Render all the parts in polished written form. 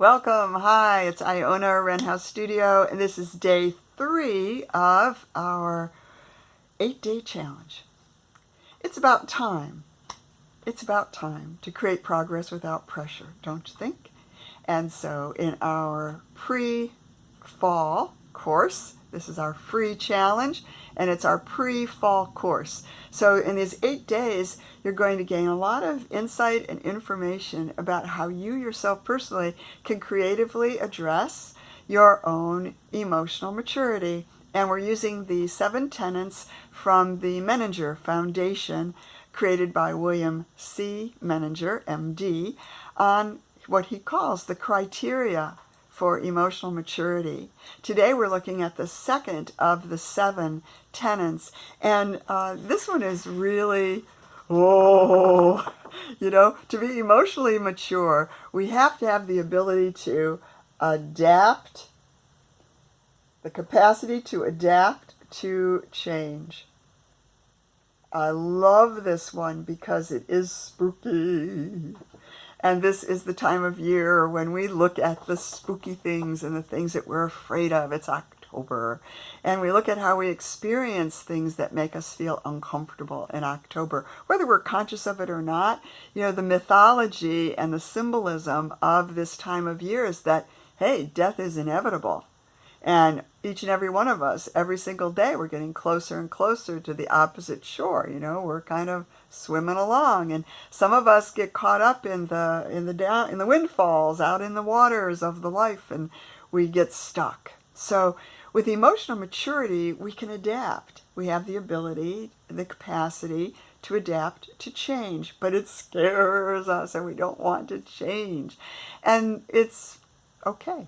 Welcome. Hi, it's Iona Wren House Studio, and this is day 3 of our 8-day challenge. It's about time. It's about time to create progress without pressure, don't you think? And so in our pre-fall course, this is our free challenge, and it's our pre-fall course. So in these 8 days, you're going to gain a lot of insight and information about how you yourself personally can creatively address your own emotional maturity. And we're using the 7 tenets from the Menninger Foundation, created by William C. Menninger, MD, on what he calls the criteria for emotional maturity. Today we're looking at the second of the 7 tenets, and this one is really, to be emotionally mature, we have to have the ability to adapt, the capacity to adapt to change. I love this one because it is spooky. And this is the time of year when we look at the spooky things and the things that we're afraid of. It's October. And we look at how we experience things that make us feel uncomfortable in October. Whether we're conscious of it or not, the mythology and the symbolism of this time of year is that, hey, death is inevitable. And each and every one of us, every single day, we're getting closer and closer to the opposite shore. We're kind of swimming along, and some of us get caught up in the windfalls, out in the waters of the life, and we get stuck. So with emotional maturity, we can adapt. We have the ability, the capacity to adapt to change, but it scares us, and we don't want to change. And it's okay.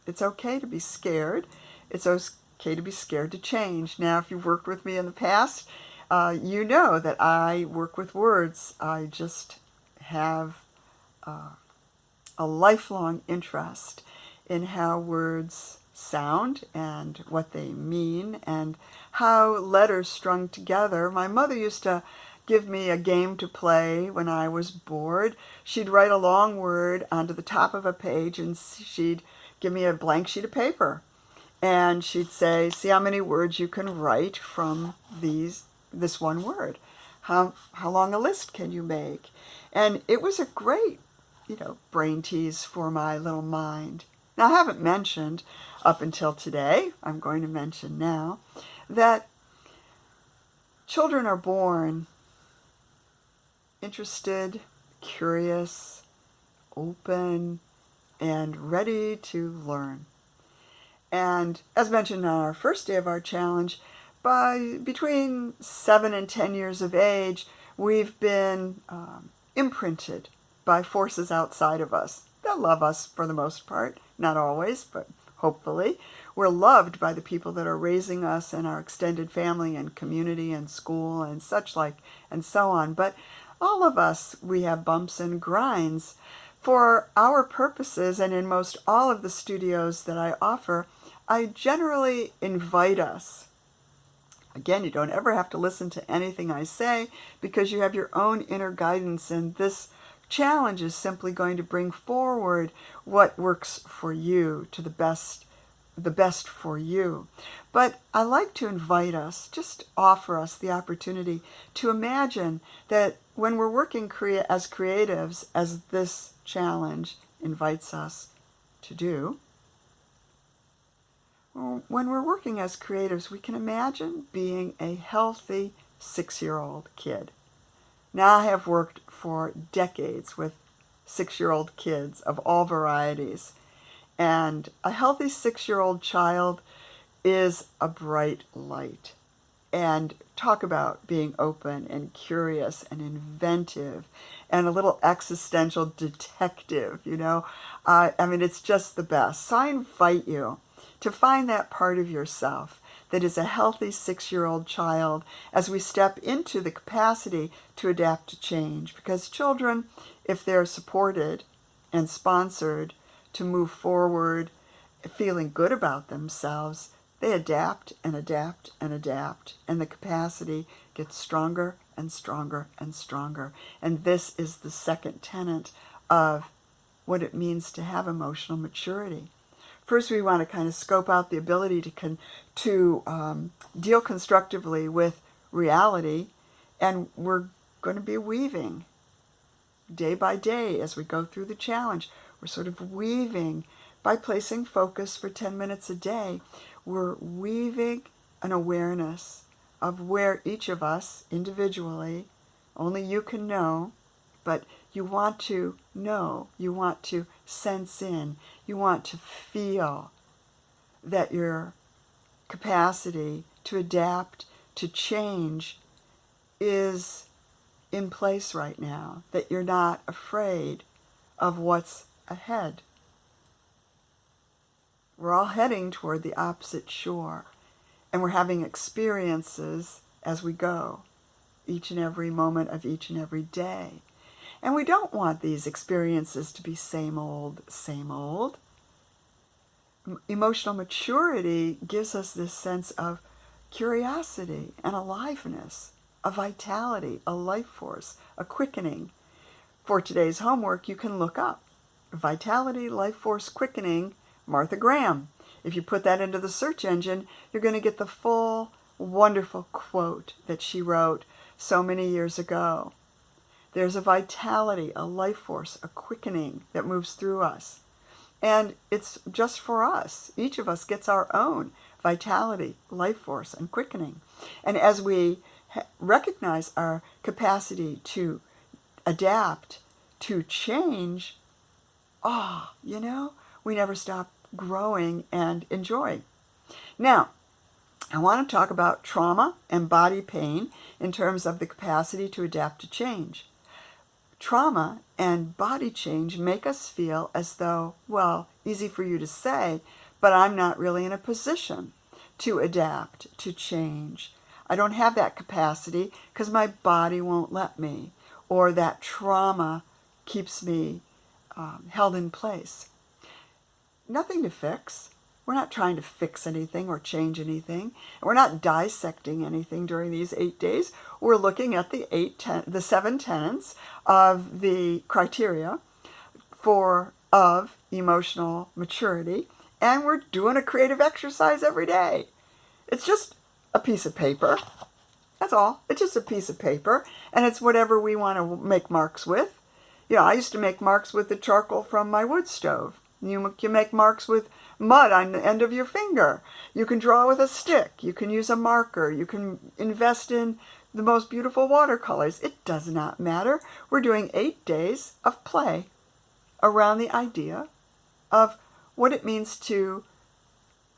It's okay to be scared. It's okay to be scared to change. Now, if you've worked with me in the past, you know that I work with words. I just have a lifelong interest in how words sound and what they mean and how letters strung together. My mother used to give me a game to play when I was bored. She'd write a long word onto the top of a page, and she'd give me a blank sheet of paper. And she'd say, see how many words you can write from this one word. How long a list can you make? And it was a great, brain tease for my little mind. Now, I haven't mentioned up until today, I'm going to mention now, that children are born interested, curious, open, and ready to learn. And as mentioned on our first day of our challenge, by between 7 and 10 years of age, we've been imprinted by forces outside of us that love us for the most part, not always, but hopefully. We're loved by the people that are raising us and our extended family and community and school and such like and so on. But all of us, we have bumps and grinds. For our purposes, and in most all of the studios that I offer, I generally invite us. Again, you don't ever have to listen to anything I say because you have your own inner guidance, and this challenge is simply going to bring forward what works for you to the best for you. But I like to invite us, just offer us the opportunity to imagine that when we're working as creatives, as this challenge invites us to do, when we're working as creatives, we can imagine being a healthy 6-year-old kid. Now, I have worked for decades with 6-year-old kids of all varieties, and a healthy 6-year-old child is a bright light. And talk about being open and curious and inventive and a little existential detective, it's just the best. So I invite you to find that part of yourself that is a healthy 6-year-old child as we step into the capacity to adapt to change. Because children, if they're supported and sponsored to move forward, feeling good about themselves, they adapt and adapt and adapt, and the capacity gets stronger and stronger and stronger. And this is the second tenet of what it means to have emotional maturity. First, we want to kind of scope out the ability to deal constructively with reality, and we're going to be weaving day by day as we go through the challenge. We're sort of weaving by placing focus for 10 minutes a day. We're weaving an awareness of where each of us individually, only you can know, but you want to know, you want to sense in, you want to feel that your capacity to adapt, to change is in place right now, that you're not afraid of what's ahead. We're all heading toward the opposite shore, and we're having experiences as we go, each and every moment of each and every day. And we don't want these experiences to be same old, same old. Emotional maturity gives us this sense of curiosity and aliveness, a vitality, a life force, a quickening. For today's homework, you can look up Vitality, Life Force, Quickening, Martha Graham. If you put that into the search engine, you're going to get the full, wonderful quote that she wrote so many years ago. There's a vitality, a life force, a quickening that moves through us. And it's just for us. Each of us gets our own vitality, life force, and quickening. And as we recognize our capacity to adapt, to change, we never stop growing and enjoying. Now, I want to talk about trauma and body pain in terms of the capacity to adapt to change. Trauma and body change make us feel as though, well, easy for you to say, but I'm not really in a position to adapt, to change. I don't have that capacity because my body won't let me, or that trauma keeps me held in place. Nothing to fix. We're not trying to fix anything or change anything. We're not dissecting anything during these 8 days. We're looking at the 7 tenets of the criteria of emotional maturity, and we're doing a creative exercise every day. It's just a piece of paper. That's all. It's just a piece of paper, and it's whatever we want to make marks with. I used to make marks with the charcoal from my wood stove. You can make marks with mud on the end of your finger. You can draw with a stick. You can use a marker. You can invest in the most beautiful watercolors. It does not matter. We're doing 8 days of play around the idea of what it means to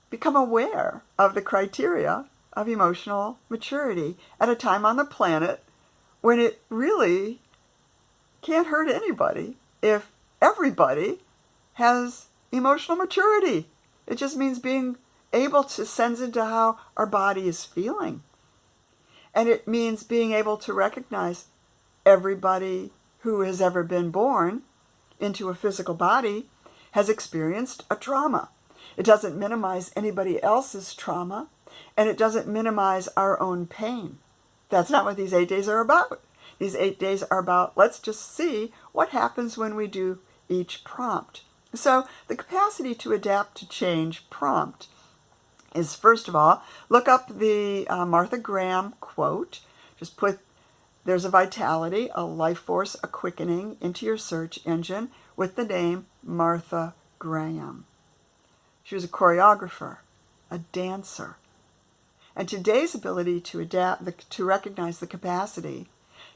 become aware of the criteria of emotional maturity at a time on the planet when it really can't hurt anybody if everybody has emotional maturity. It just means being able to sense into how our body is feeling. And it means being able to recognize everybody who has ever been born into a physical body has experienced a trauma. It doesn't minimize anybody else's trauma, and it doesn't minimize our own pain. That's not what these 8 days are about. These 8 days are about, let's just see what happens when we do each prompt. So the capacity to adapt to change prompt is, first of all, look up the Martha Graham quote. Just put, there's a vitality, a life force, a quickening into your search engine with the name Martha Graham. She was a choreographer, a dancer. And today's ability to adapt, to recognize the capacity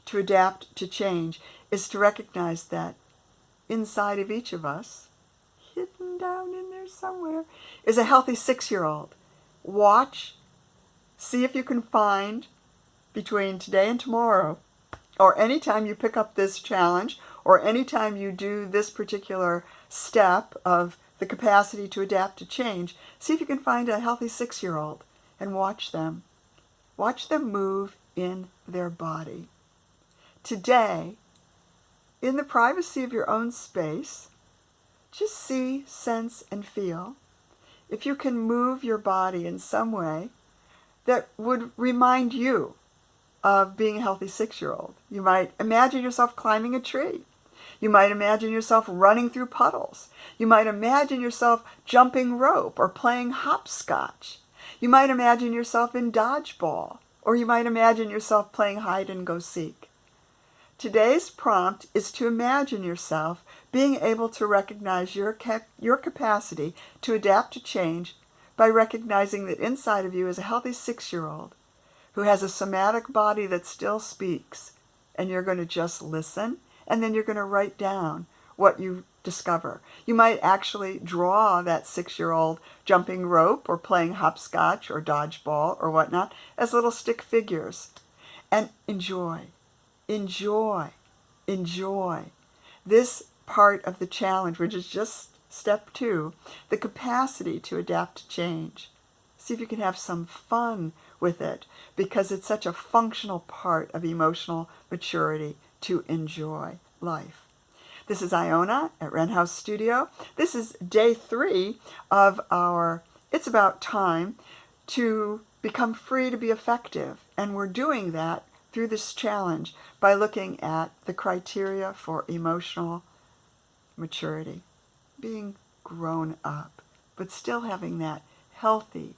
to adapt to change, is to recognize that inside of each of us, hidden down in there somewhere, is a healthy 6-year-old. Watch, see if you can find between today and tomorrow, or anytime you pick up this challenge, or anytime you do this particular step of the capacity to adapt to change, see if you can find a healthy 6-year-old and watch them. Watch them move in their body. Today, in the privacy of your own space, just see, sense, and feel if you can move your body in some way that would remind you of being a healthy 6-year-old. You might imagine yourself climbing a tree. You might imagine yourself running through puddles. You might imagine yourself jumping rope or playing hopscotch. You might imagine yourself in dodgeball, or you might imagine yourself playing hide and go seek. Today's prompt is to imagine yourself being able to recognize your capacity to adapt to change by recognizing that inside of you is a healthy 6-year-old who has a somatic body that still speaks, and you're going to just listen, and then you're going to write down what you discover. You might actually draw that 6-year-old jumping rope or playing hopscotch or dodgeball or whatnot as little stick figures. And enjoy, enjoy, enjoy this part of the challenge, which is just step 2, the capacity to adapt to change. See if you can have some fun with it, because it's such a functional part of emotional maturity to enjoy life. This is Iona at Wren House Studio. This is day 3 of our It's About Time to Become Free to Be Effective. And we're doing that through this challenge by looking at the criteria for emotional maturity. Being grown up, but still having that healthy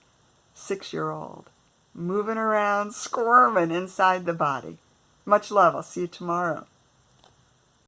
6-year-old moving around, squirming inside the body. Much love. I'll see you tomorrow.